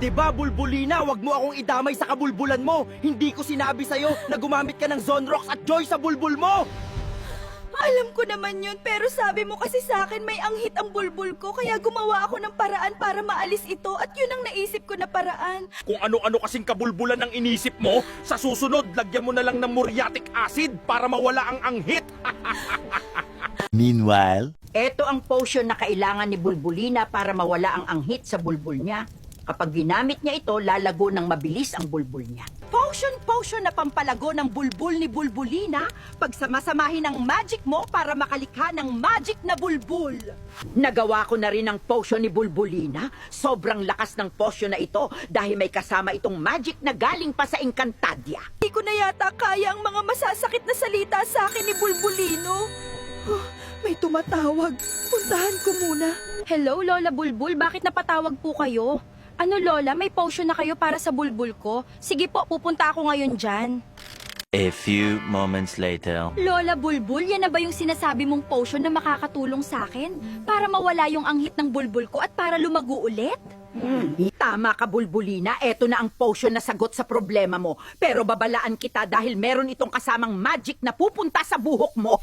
'Di ba, Bulbulina, wag mo akong idamay sa kabulbulan mo. Hindi ko sinabi sa'yo na gumamit ka ng Zonrox at Joy sa bulbul mo. Alam ko naman yun, pero sabi mo kasi sa akin may anghit ang bulbul ko, kaya gumawa ako ng paraan para maalis ito at yun ang naisip ko na paraan. Kung ano-ano kasing kabulbulan ang inisip mo, sa susunod, lagyan mo na lang ng muriatic acid para mawala ang anghit. Meanwhile, Ito ang potion na kailangan ni Bulbulina para mawala ang anghit sa bulbul niya. Kapag ginamit niya ito, lalago ng mabilis ang bulbul niya. Potion na pampalago ng bulbul ni Bulbulina, pagsamasamahin ang magic mo para makalikha ng magic na bulbul. Nagawa ko na rin ang potion ni Bulbulina. Sobrang lakas ng potion na ito dahil may kasama itong magic na galing pa sa Encantadia. Hindi ko na yata kaya ang mga masasakit na salita sa akin ni Bulbulino. May tumatawag. Puntahan ko muna. Hello, Lola Bulbul. Bakit napatawag po kayo? Ano, Lola? May potion na kayo para sa bulbul ko? Sige po, pupunta ako ngayon dyan. a few moments later. Lola Bulbul, yan na ba yung sinasabi mong potion na makakatulong sa akin? Para mawala yung anghit ng bulbul ko at para lumago ulit? Tama ka, Bulbulina. Eto na ang potion na sagot sa problema mo. Pero babalaan kita dahil meron itong kasamang magic na pupunta sa buhok mo.